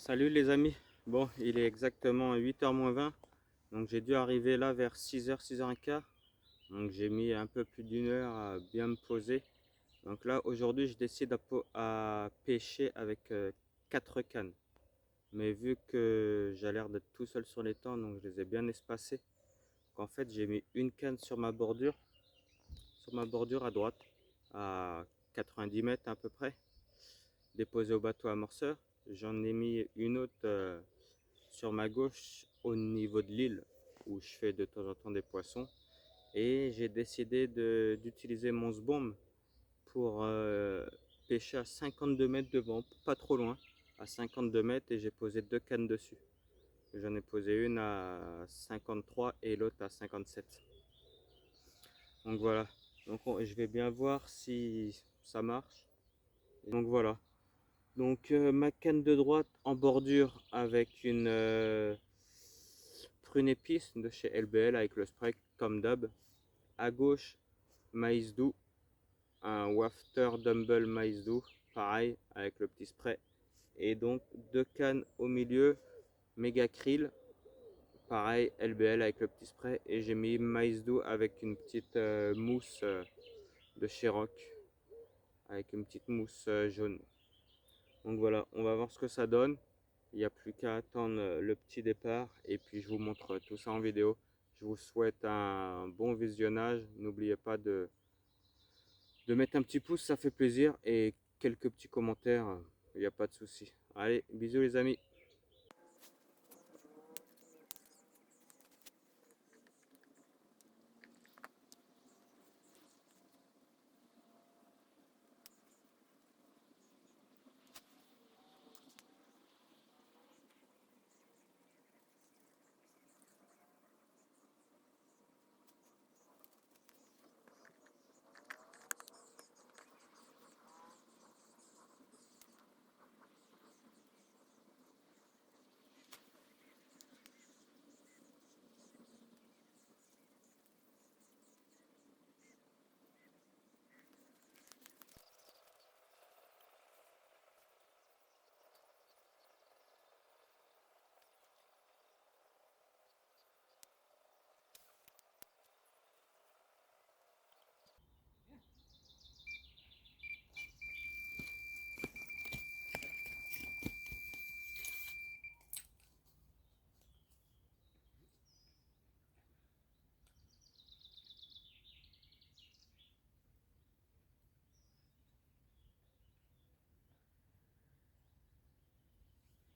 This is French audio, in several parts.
Salut les amis, bon il est exactement 8h moins 20, donc j'ai dû arriver là vers 6h, 6h15, donc j'ai mis un peu plus d'une heure à bien me poser. Donc là aujourd'hui je décide à pêcher avec 4 cannes, mais vu que j'ai l'air d'être tout seul sur les temps, donc je les ai bien espacés. Donc en fait j'ai mis une canne sur ma bordure à droite, à 90 mètres à peu près, déposée au bateau amorceur. J'en ai mis une autre sur ma gauche au niveau de l'île où je fais de temps en temps des poissons, et j'ai décidé d'utiliser mon sbombe pour pêcher à 52 mètres devant, pas trop loin, à 52 mètres, et j'ai posé deux cannes dessus. J'en ai posé une à 53 et l'autre à 57. Donc voilà, donc je vais bien voir si ça marche. Donc voilà, donc ma canne de droite en bordure avec une prune épice de chez LBL avec le spray comme d'hab. À gauche, maïs doux, un wafter dumble maïs doux, pareil avec le petit spray. Et donc deux cannes au milieu, méga krill, pareil LBL avec le petit spray. Et j'ai mis maïs doux avec une petite mousse de chez Rock, avec une petite mousse jaune. Donc voilà, on va voir ce que ça donne. Il n'y a plus qu'à attendre le petit départ et puis je vous montre tout ça en vidéo. Je vous souhaite un bon visionnage. N'oubliez pas de mettre un petit pouce, ça fait plaisir, et quelques petits commentaires, il n'y a pas de souci. Allez, bisous les amis.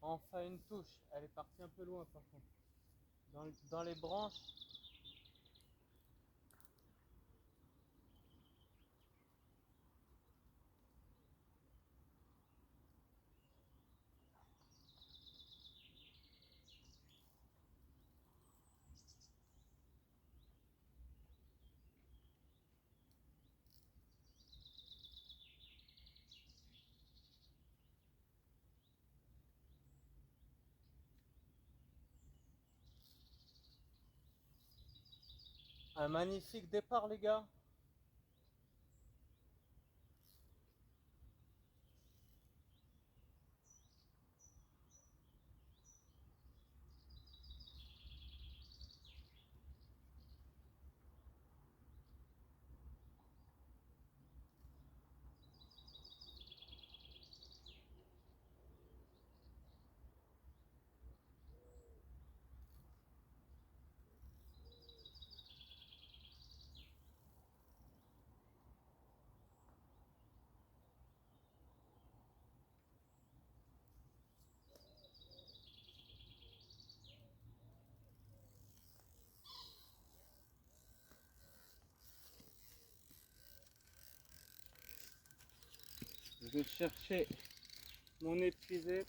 Enfin une touche, elle est partie un peu loin par contre. Dans les branches. Un magnifique départ les gars. Je vais chercher mon épuisé.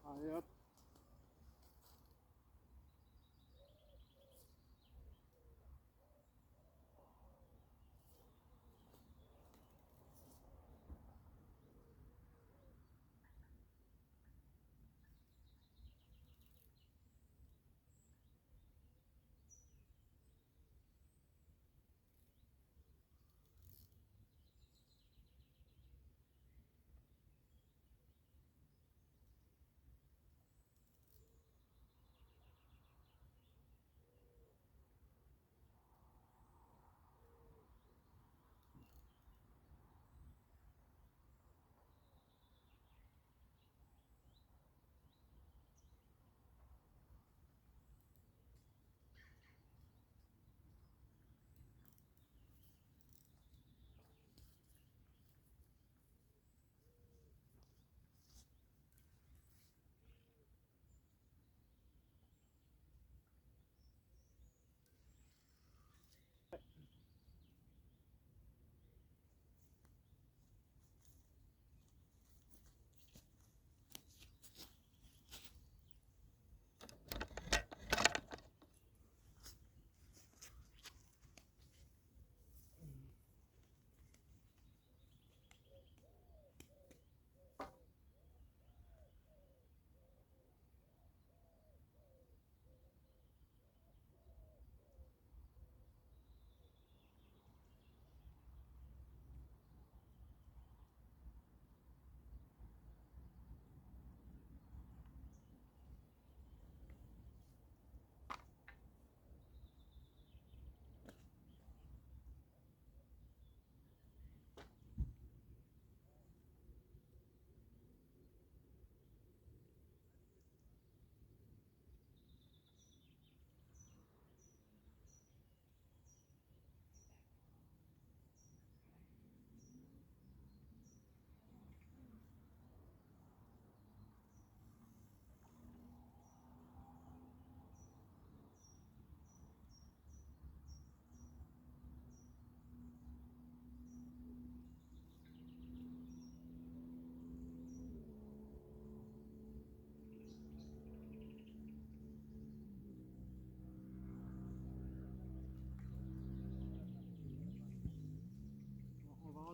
Allez hop.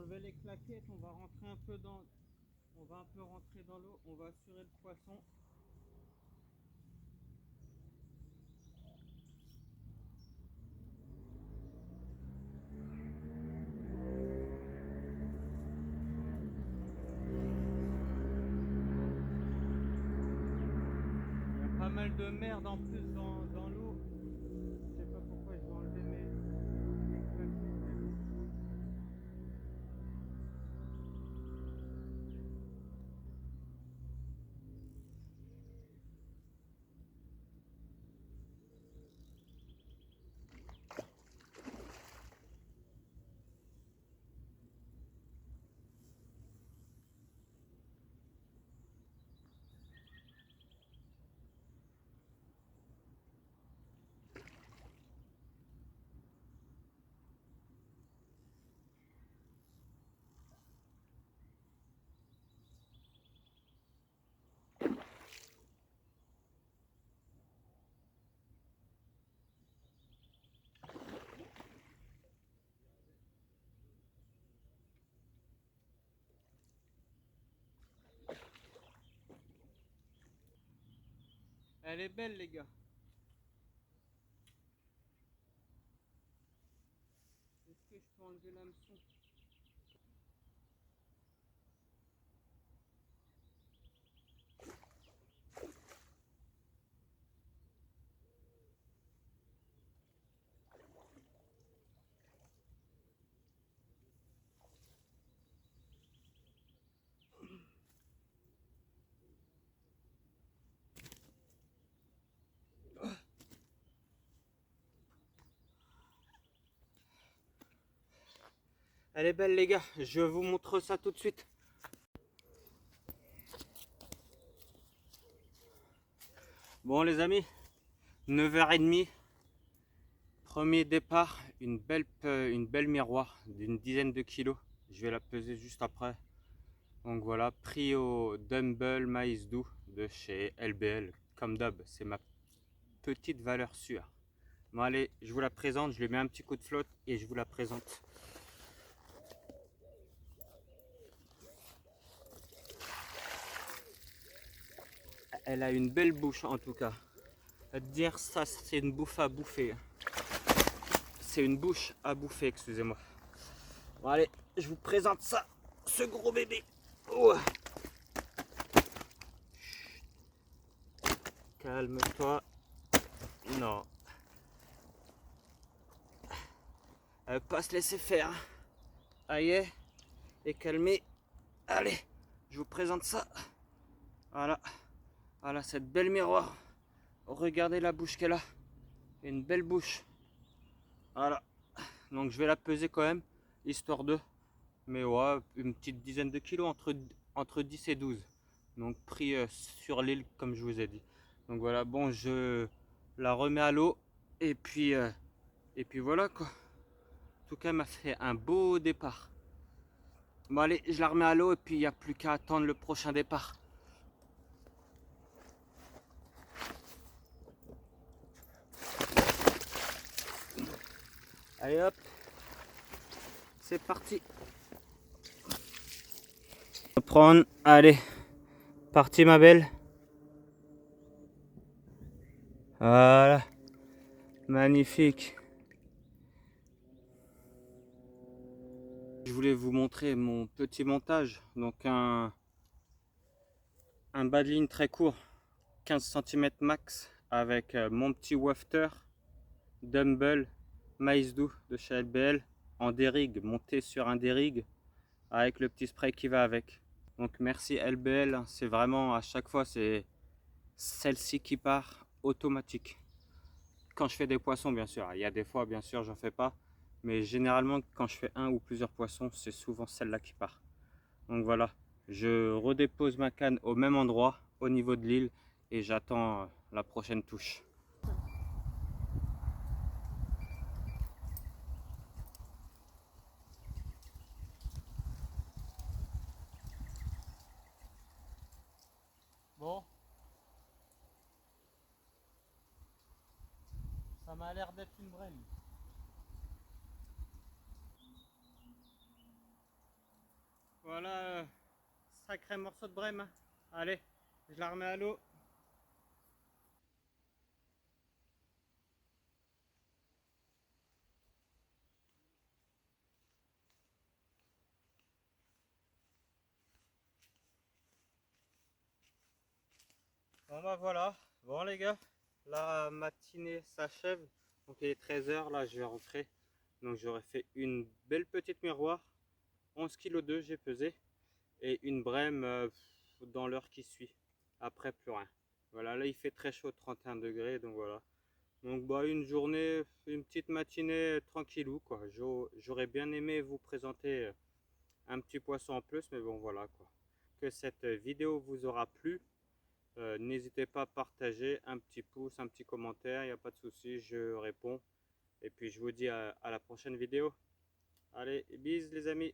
enlever les claquettes, on va rentrer un peu dans, on va un peu rentrer dans l'eau, on va assurer le poisson. Il y a pas mal de merde en plus dans l'eau. Je sais pas pourquoi je vais enlever mes claquettes. Elle est belle les gars. Est-ce que je peux enlever l'hameçon? Elle est belle les gars, je vous montre ça tout de suite. Bon les amis, 9h30, premier départ, une belle miroir d'une dizaine de kilos. Je vais la peser juste après. Donc voilà, prix au Dumble Maïs Doux de chez LBL. Comme d'hab, c'est ma petite valeur sûre. Bon allez, je vous la présente, je lui mets un petit coup de flotte et je vous la présente. Elle a une belle bouche en tout cas. À dire ça, c'est une bouffe à bouffer. C'est une bouche à bouffer, excusez-moi. Bon allez, je vous présente ça, ce gros bébé. Oh. Calme-toi. Non. Elle veut pas se laisser faire. Aïe, et calmer. Allez, je vous présente ça. Voilà. Voilà cette belle miroir. Regardez la bouche qu'elle a. Une belle bouche. Voilà. Donc je vais la peser quand même, histoire de. Mais ouais, une petite dizaine de kilos, entre 10 et 12. Donc pris sur l'île, comme je vous ai dit. Donc voilà, bon, je la remets à l'eau. Et puis voilà quoi. En tout cas, elle m'a fait un beau départ. Bon allez, je la remets à l'eau et puis il n'y a plus qu'à attendre le prochain départ. Allez hop, c'est parti. Prendre, allez, parti ma belle. Voilà, magnifique. Je voulais vous montrer mon petit montage, donc un bas de ligne très court, 15 cm max, avec mon petit wafter Dumble Maïs Doux de chez LBL en dérigue, monté sur un dérigue avec le petit spray qui va avec. Donc merci LBL, c'est vraiment à chaque fois c'est celle-ci qui part automatique. Quand je fais des poissons bien sûr, il y a des fois bien sûr j'en fais pas, mais généralement quand je fais un ou plusieurs poissons c'est souvent celle-là qui part. Donc voilà, je redépose ma canne au même endroit au niveau de l'île et j'attends la prochaine touche. Bon, ça m'a l'air d'être une brème. Voilà, sacré morceau de brème, hein. Allez, je la remets à l'eau. Bon bah voilà, bon les gars, la matinée s'achève, donc il est 13 h, là je vais rentrer. Donc j'aurais fait une belle petite miroir, 11,2 kg j'ai pesé, et une brème dans l'heure qui suit, après plus rien. Voilà, là il fait très chaud, 31 degrés, donc voilà. Donc bah une journée, une petite matinée tranquillou quoi. J'aurais bien aimé vous présenter un petit poisson en plus, mais bon voilà quoi. Que cette vidéo vous aura plu. N'hésitez pas à partager, un petit pouce, un petit commentaire, il n'y a pas de souci, je réponds. Et puis je vous dis à la prochaine vidéo. Allez, bis les amis.